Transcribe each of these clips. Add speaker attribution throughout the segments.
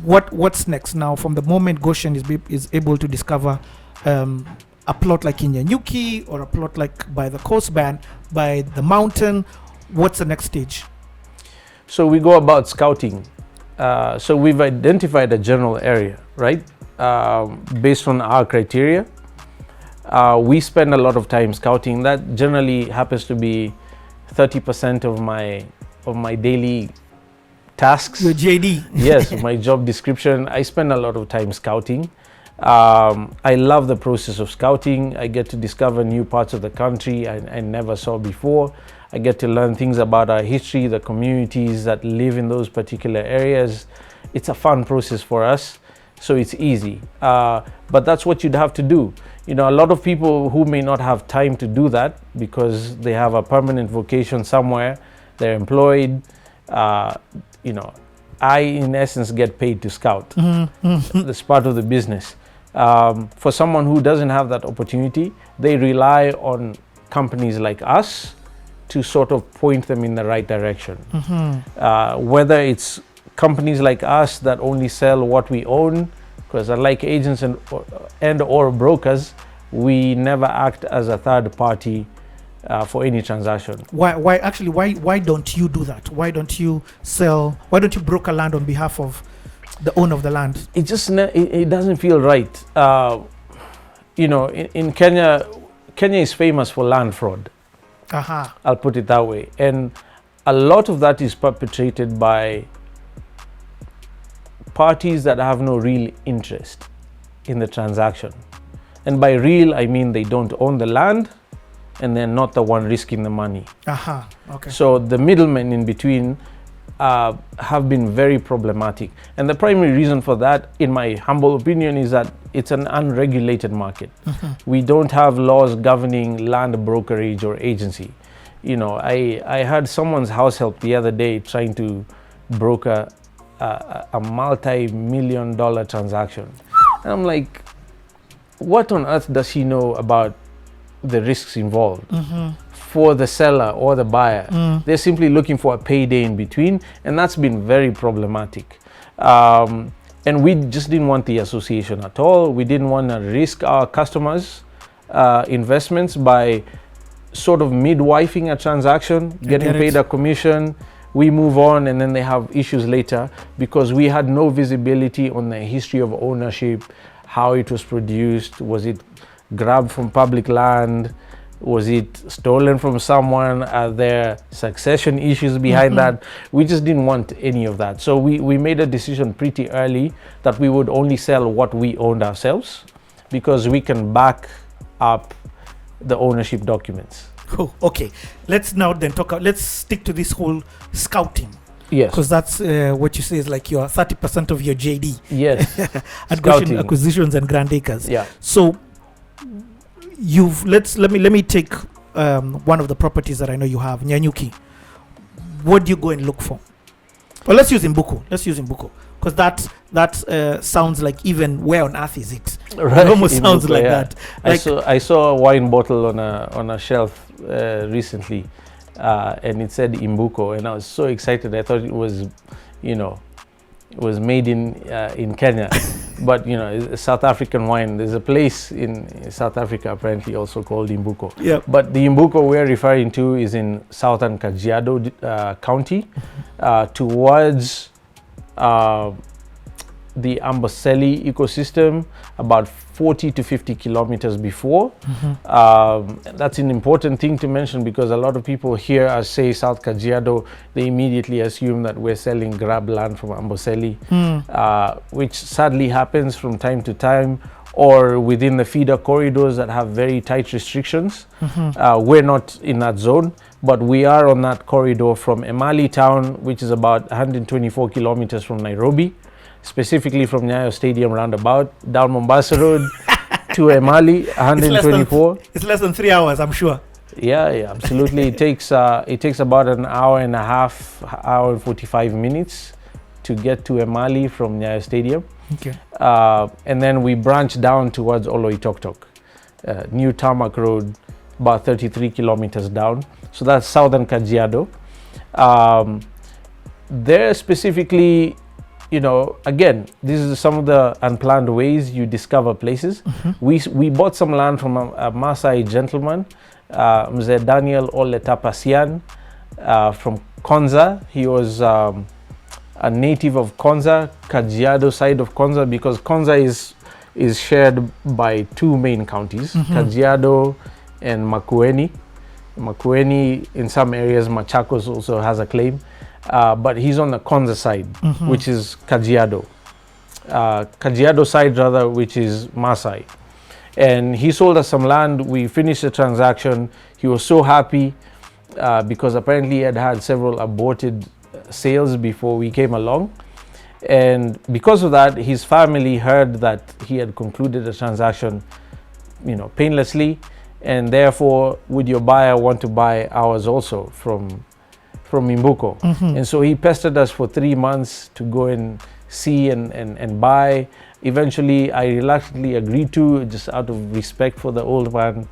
Speaker 1: what's next now? From the moment Goshen is able to discover a plot like in Nyanyuki or a plot like by the coast band, by the mountain, what's the next stage?
Speaker 2: So we go about scouting. So we've identified a general area, right? Based on our criteria. We spend a lot of time scouting. That generally happens to be 30% of my daily tasks.
Speaker 1: Your JD.
Speaker 2: Yes, my job description. I spend a lot of time scouting. I love the process of scouting. I get to discover new parts of the country I never saw before. I get to learn things about our history, the communities that live in those particular areas. It's a fun process for us, so it's easy. But that's what you'd have to do. You know, a lot of people who may not have time to do that because they have a permanent vocation somewhere, they're employed. You know, I, in essence, get paid to scout. That's part of the business. For someone who doesn't have that opportunity, they rely on companies like us to sort of point them in the right direction. Whether it's companies like us that only sell what we own, because unlike agents and or brokers, we never act as a third party for any transaction.
Speaker 1: Why don't you do that? Why don't you broker land on behalf of the owner of the land?
Speaker 2: It just it doesn't feel right. You know, in Kenya is famous for land fraud. I'll put it that way. And a lot of that is perpetrated by parties that have no real interest in the transaction. And by real, I mean they don't own the land and they're not the one risking the money.
Speaker 1: Okay.
Speaker 2: So the middlemen in between have been very problematic. And the primary reason for that, in my humble opinion, is that it's an unregulated market. We don't have laws governing land brokerage or agency. You know, I had someone's house help the other day trying to broker a multi-million-dollar transaction. And I'm like, what on earth does he know about the risks involved for the seller or the buyer? They're simply looking for a payday in between, and that's been very problematic. And we just didn't want the association at all. We didn't want to risk our customers' investments by sort of midwifing a transaction, getting paid a commission. We move on and then they have issues later because we had no visibility on the history of ownership, how it was produced. Was it grabbed from public land? Was it stolen from someone? Are there succession issues behind that? We just didn't want any of that. So we made a decision pretty early that we would only sell what we owned ourselves because we can back up the ownership documents.
Speaker 1: Cool. Okay. Let's now then let's stick to this whole scouting.
Speaker 2: Yes.
Speaker 1: Because that's what you say is like your 30% of your JD.
Speaker 2: Yes.
Speaker 1: At Goshen Acquisitions and GrandAcres.
Speaker 2: Yeah.
Speaker 1: So let me take one of the properties that I know you have, Nyanyuki. What do you go and look for? Well, let's use Imbuku. Because that sounds like, even where on earth is it?
Speaker 2: Right.
Speaker 1: It almost sounds like that. Like,
Speaker 2: I saw a wine bottle on a shelf recently, and it said Imbuko, and I was so excited. I thought it was, it was made in Kenya, but it's a South African wine. There's a place in South Africa apparently also called Imbuko.
Speaker 1: Yeah.
Speaker 2: But the Imbuko we're referring to is in southern Kajiado County, towards the Amboseli ecosystem, about 40 to 50 kilometers before. That's an important thing to mention because a lot of people hear us say South Kajiado, they immediately assume that we're selling grab land from Amboseli, which sadly happens from time to time, or within the feeder corridors that have very tight restrictions. We're not in that zone, but we are on that corridor from Emali town, which is about 124 kilometers from Nairobi, specifically from Nyayo Stadium roundabout, down Mombasa Road to Emali, 124.
Speaker 1: It's less than 3 hours, I'm sure.
Speaker 2: Yeah, absolutely. It takes about an hour and a half, hour and 45 minutes to get to Emali from Nyayo Stadium.
Speaker 1: Okay.
Speaker 2: And then we branch down towards Oloitoktok, New Tarmac Road, about 33 kilometers down. So that's southern Kajiado. There specifically, again, this is some of the unplanned ways you discover places. We bought some land from a Maasai gentleman, Mzee Daniel Oletapasian, from Konza. He was a native of Konza, Kajiado side of Konza, because Konza is shared by two main counties, Kajiado and Makueni. Makueni, in some areas, Machakos also has a claim. But he's on the Konza side, which is Kajiado. Kajiado side, rather, which is Maasai. And he sold us some land. We finished the transaction. He was so happy because apparently he had had several aborted sales before we came along. And because of that, his family heard that he had concluded the transaction, painlessly. And therefore, would your buyer want to buy ours also from Imbuko? And so he pestered us for 3 months to go and see and buy. Eventually, I reluctantly agreed to, just out of respect for the old man.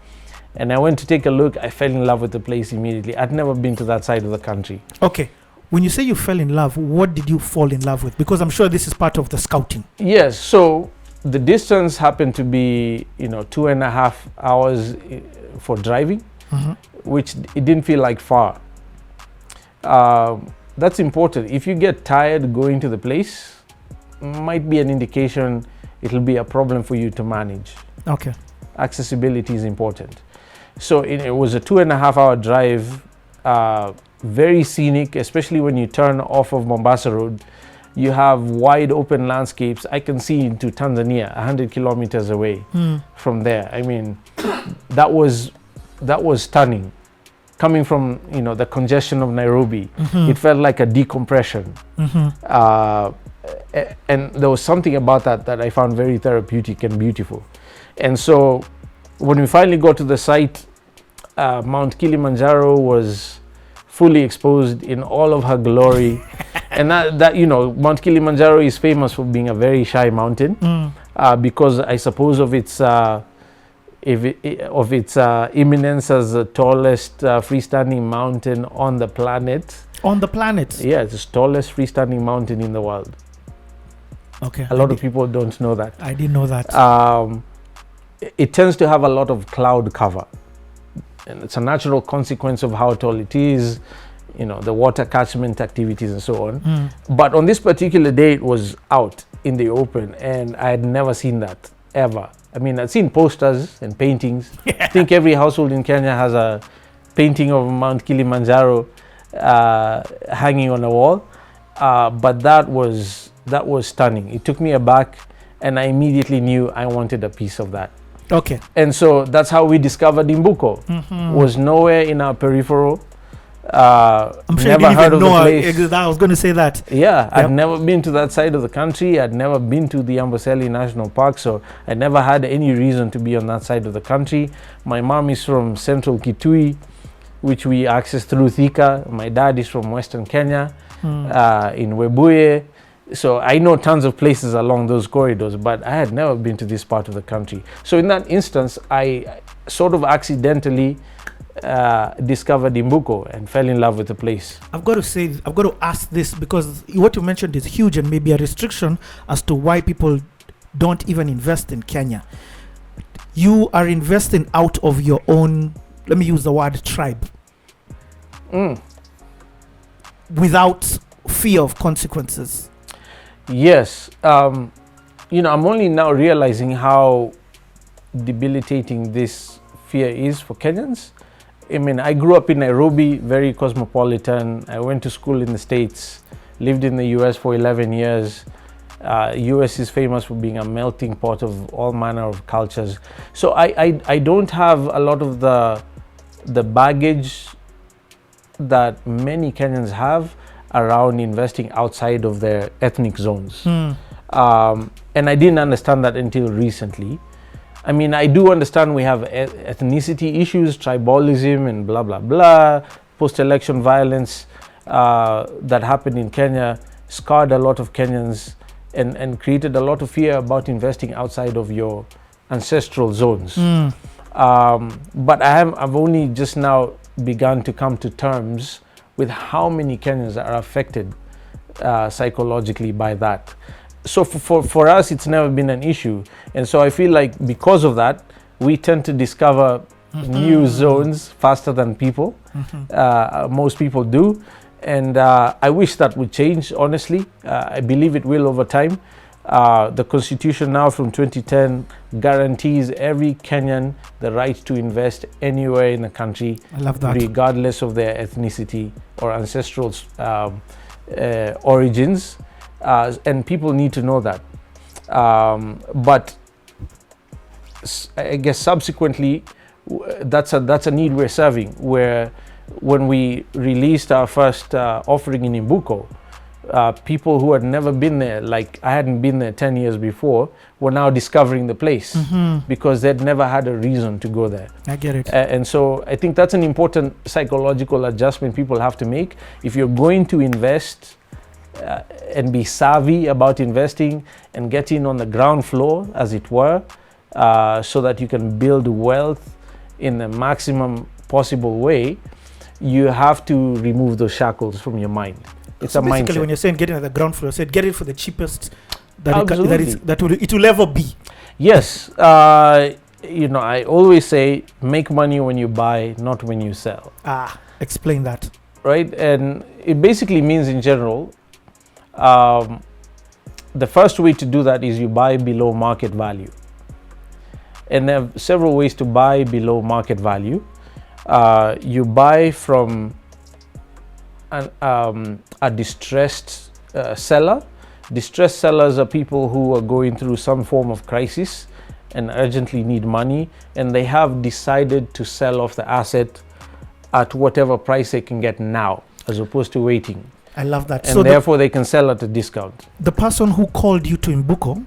Speaker 2: And I went to take a look. I fell in love with the place immediately. I'd never been to that side of the country.
Speaker 1: Okay. When you say you fell in love, what did you fall in love with? Because I'm sure this is part of the scouting.
Speaker 2: Yes. So the distance happened to be, 2.5 hours for driving, which it didn't feel like far. That's important. If you get tired going to the place, might be an indication it'll be a problem for you to manage.
Speaker 1: Okay.
Speaker 2: Accessibility is important. So it was a 2.5 hour drive, very scenic, especially when you turn off of Mombasa Road. You have wide open landscapes. I can see into Tanzania, 100 kilometers away from there. I mean, that was stunning. Coming from the congestion of Nairobi, it felt like a decompression. And there was something about that I found very therapeutic and beautiful. And so when we finally got to the site, Mount Kilimanjaro was fully exposed in all of her glory. And that Mount Kilimanjaro is famous for being a very shy mountain, because I suppose of its imminence as the tallest freestanding mountain on the planet.
Speaker 1: On the planet?
Speaker 2: Yeah, it's the tallest freestanding mountain in the world.
Speaker 1: Okay.
Speaker 2: A lot of people don't know that.
Speaker 1: I didn't know that.
Speaker 2: It tends to have a lot of cloud cover. And it's a natural consequence of how tall it is, the water catchment activities and so on. But on this particular day, it was out in the open, and I had never seen that, ever. I mean, I'd seen posters and paintings. I think every household in Kenya has a painting of Mount Kilimanjaro hanging on a wall. But that was stunning. It took me aback, and I immediately knew I wanted a piece of that.
Speaker 1: Okay.
Speaker 2: And so that's how we discovered Imbuko. Was nowhere in our peripheral.
Speaker 1: I'm sure
Speaker 2: never
Speaker 1: you didn't
Speaker 2: heard
Speaker 1: even
Speaker 2: of
Speaker 1: know.
Speaker 2: the place.
Speaker 1: I was going to say that.
Speaker 2: Yeah, I'd never been to that side of the country. I'd never been to the Amboseli National Park, so I never had any reason to be on that side of the country. My mom is from Central Kitui, which we access through Thika. My dad is from Western Kenya, in Webuye. So I know tons of places along those corridors, but I had never been to this part of the country. So in that instance, I sort of accidentally discovered Imbuko and fell in love with the place.
Speaker 1: I've got to ask this, because what you mentioned is huge and maybe a restriction as to why people don't even invest in Kenya. You are investing out of your own, let me use the word, tribe, without fear of consequences.
Speaker 2: Yes. I'm only now realizing how debilitating this fear is for Kenyans. I mean, I grew up in Nairobi, very cosmopolitan. I went to school in the States, lived in the US for 11 years. US is famous for being a melting pot of all manner of cultures. So I don't have a lot of the baggage that many Kenyans have around investing outside of their ethnic zones. And I didn't understand that until recently. I mean, I do understand we have ethnicity issues, tribalism and blah, blah, blah. Post-election violence that happened in Kenya scarred a lot of Kenyans and created a lot of fear about investing outside of your ancestral zones. But I've only just now begun to come to terms with how many Kenyans are affected psychologically by that. So for us, it's never been an issue. And so I feel like because of that, we tend to discover new zones faster than people. Most people do. And I wish that would change, honestly. I believe it will over time. The constitution now from 2010 guarantees every Kenyan the right to invest anywhere in the country.
Speaker 1: I love that.
Speaker 2: Regardless of their ethnicity or ancestral origins. And people need to know that. But I guess subsequently, that's a need we're serving, where when we released our first offering in Imbuko, people who had never been there, like I hadn't been there 10 years before, were now discovering the place because they'd never had a reason to go there.
Speaker 1: I get it.
Speaker 2: And so I think that's an important psychological adjustment people have to make. If you're going to invest and be savvy about investing and get in on the ground floor, as it were, so that you can build wealth in the maximum possible way, you have to remove those shackles from your mind. It's
Speaker 1: so
Speaker 2: a
Speaker 1: basically,
Speaker 2: mindset.
Speaker 1: when you're saying getting at the ground floor, you said get it for the cheapest that
Speaker 2: Absolutely.
Speaker 1: it will ever be.
Speaker 2: Yes, I always say make money when you buy, not when you sell.
Speaker 1: Explain that.
Speaker 2: Right, and it basically means in general, the first way to do that is you buy below market value. And there are several ways to buy below market value. You buy from a distressed seller. Distressed sellers are people who are going through some form of crisis and urgently need money, and they have decided to sell off the asset at whatever price they can get now, as opposed to waiting.
Speaker 1: I love that.
Speaker 2: And so therefore they can sell at a discount.
Speaker 1: The person who called you to Imbuko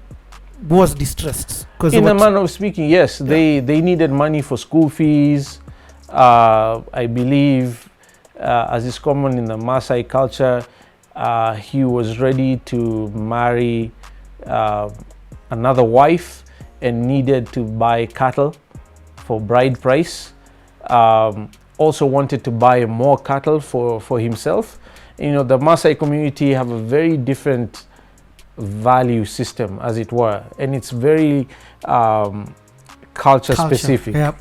Speaker 1: was distressed.
Speaker 2: In a manner of speaking, yes. Yeah. They needed money for school fees. I believe, as is common in the Maasai culture, he was ready to marry another wife and needed to buy cattle for bride price. Also wanted to buy more cattle for himself. The Maasai community have a very different value system, as it were, and it's very culture specific.
Speaker 1: Yep.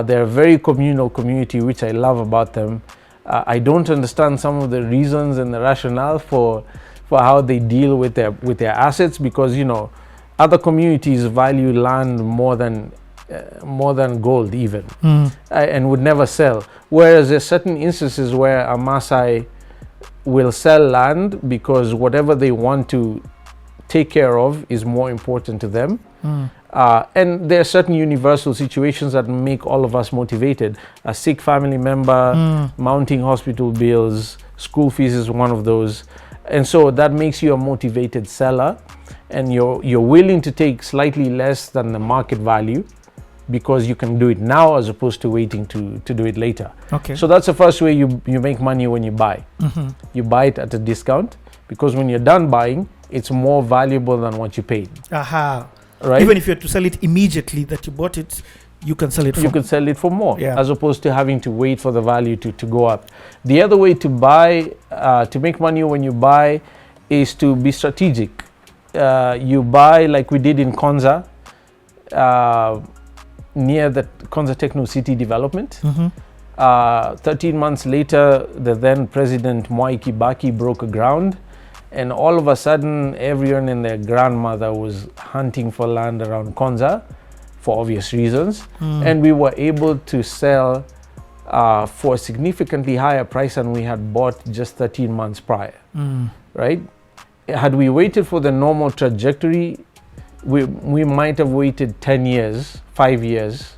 Speaker 2: They're a very communal community, which I love about them. I don't understand some of the reasons and the rationale for how they deal with their assets, because other communities value land more than gold even, and would never sell. Whereas there's certain instances where a Maasai will sell land because whatever they want to take care of is more important to them. And there are certain universal situations that make all of us motivated. A sick family member, mounting hospital bills, school fees is one of those. And so that makes you a motivated seller, and you're willing to take slightly less than the market value because you can do it now as opposed to waiting to do it later.
Speaker 1: Okay.
Speaker 2: So that's the first way you make money when you buy. You buy it at a discount because when you're done buying, it's more valuable than what you paid. Right?
Speaker 1: Even if you had to sell it immediately that you bought it, you can sell it for more.
Speaker 2: You can sell it for more, as opposed to having to wait for the value to go up. The other way to buy, to make money when you buy, is to be strategic. You buy like we did in Konza, near the Konza Techno City development. 13 months later, the then President Mwai Kibaki broke ground, and all of a sudden everyone and their grandmother was hunting for land around Konza for obvious reasons, and we were able to sell for a significantly higher price than we had bought just 13 months prior. Right? Had we waited for the normal trajectory, we might have waited 10 years, 5 years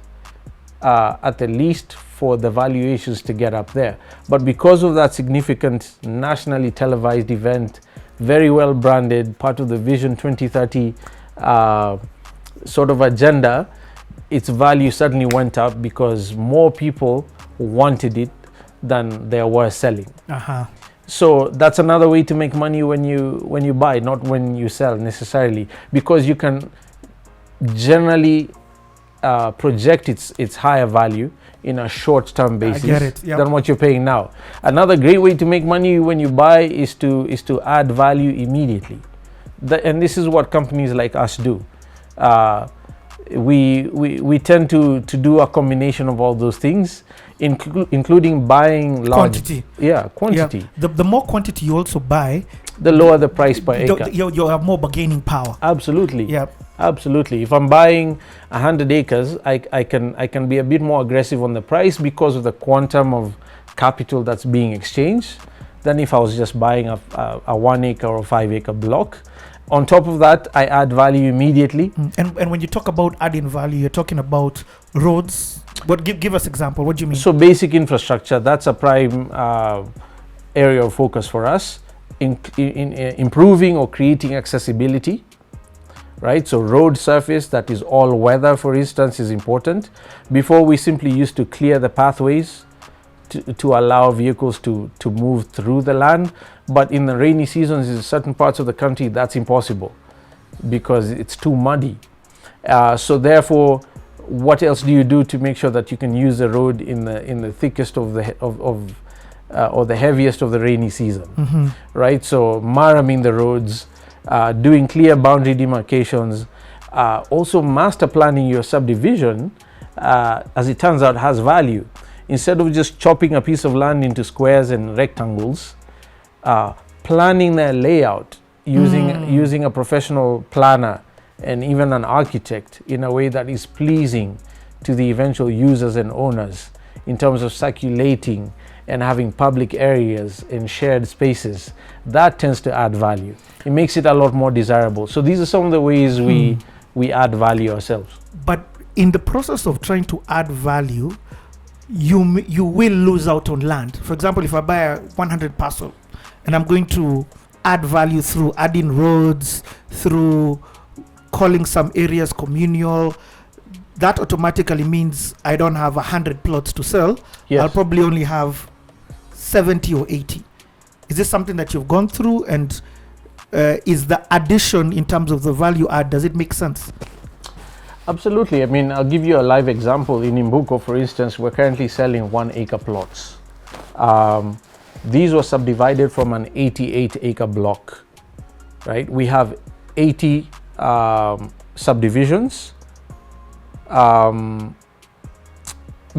Speaker 2: at the least for the valuations to get up there. But because of that significant nationally televised event, very well branded, part of the Vision 2030 sort of agenda, its value suddenly went up because more people wanted it than there were selling. So that's another way to make money when you buy, not when you sell necessarily, because you can generally project its higher value. in a short-term basis
Speaker 1: get it. Yep.
Speaker 2: than what you're paying now. Another great way to make money when you buy is to add value immediately. And this is what companies like us do. We tend to do a combination of all those things, including buying large
Speaker 1: quantity.
Speaker 2: Quantity.
Speaker 1: Yeah. The more quantity you also buy,
Speaker 2: the lower the price per acre.
Speaker 1: You have more bargaining power.
Speaker 2: Absolutely.
Speaker 1: Yeah.
Speaker 2: Absolutely. If I'm buying 100 acres, I can be a bit more aggressive on the price because of the quantum of capital that's being exchanged than if I was just buying a 1 acre or 5 acre block. On top of that, I add value immediately.
Speaker 1: And when you talk about adding value, you're talking about roads. But give us example. What do you mean?
Speaker 2: So basic infrastructure, that's a prime area of focus for us. In improving or creating accessibility, right? So road surface that is all weather, for instance, is important. Before, we simply used to clear the pathways to allow vehicles to move through the land. But in the rainy seasons, in certain parts of the country, that's impossible because it's too muddy. So therefore, what else do you do to make sure that you can use the road in the thickest of or the heaviest of the rainy season, right? So marraming the roads, doing clear boundary demarcations, also master planning your subdivision, as it turns out, has value. Instead of just chopping a piece of land into squares and rectangles, planning their layout using a professional planner and even an architect in a way that is pleasing to the eventual users and owners in terms of circulating and having public areas and shared spaces, that tends to add value. It makes it a lot more desirable. So these are some of the ways we add value ourselves.
Speaker 1: But in the process of trying to add value, you will lose out on land. For example, if I buy a 100 parcel and I'm going to add value through adding roads, through calling some areas communal, that automatically means I don't have 100 plots to sell.
Speaker 2: Yes.
Speaker 1: I'll probably only have 70 or 80. Is this something that you've gone through, and is the addition in terms of the value add, does it make sense?
Speaker 2: Absolutely. I mean, I'll give you a live example. In Imbuko, for instance, we're currently selling 1 acre plots. These were subdivided from an 88 acre block, right? We have 80 subdivisions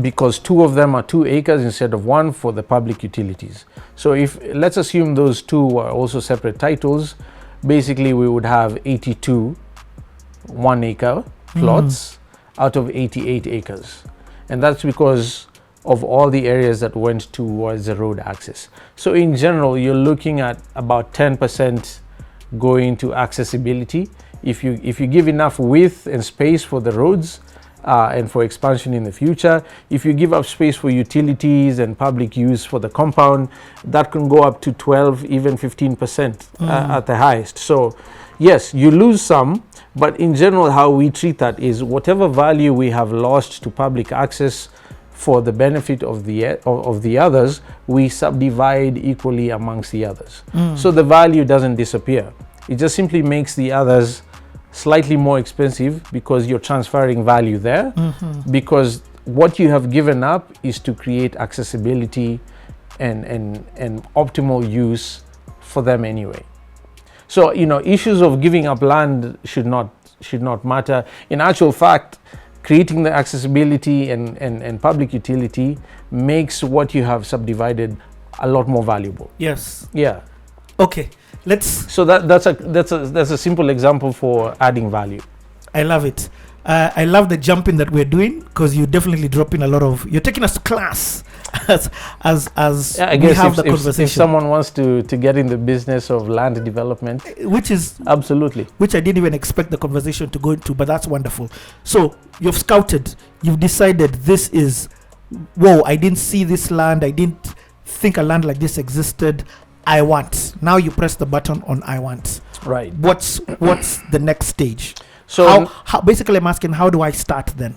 Speaker 2: because 2 of them are 2 acres instead of 1 for the public utilities. So if let's assume those 2 were also separate titles, basically we would have 82 1 acre plots out of 88 acres. And that's because of all the areas that went towards the road access. So in general, you're looking at about 10% going to accessibility. If you give enough width and space for the roads and for expansion in the future, if you give up space for utilities and public use for the compound, that can go up to 12, even 15% at the highest. So yes, you lose some, but in general, how we treat that is whatever value we have lost to public access for the benefit of the others, we subdivide equally amongst the others. So the value doesn't disappear. It just simply makes the others slightly more expensive because you're transferring value there, because what you have given up is to create accessibility and optimal use for them anyway. So, issues of giving up land should not matter. In actual fact, creating the accessibility and public utility makes what you have subdivided a lot more valuable.
Speaker 1: Yes.
Speaker 2: Yeah.
Speaker 1: Okay.
Speaker 2: So that's a simple example for adding value.
Speaker 1: I love it. I love the jumping that we're doing, because you're definitely dropping you're taking us to class as
Speaker 2: I
Speaker 1: we
Speaker 2: guess
Speaker 1: have the conversation.
Speaker 2: If someone wants to get in the business of land development,
Speaker 1: which is
Speaker 2: absolutely,
Speaker 1: which I didn't even expect the conversation to go into, but that's wonderful. So you've scouted, you've decided this is, whoa, I didn't see this land, I didn't think a land like this existed, I want. Now you press the button on I want.
Speaker 2: Right.
Speaker 1: What's the next stage?
Speaker 2: So
Speaker 1: how basically I'm asking, how do I start then?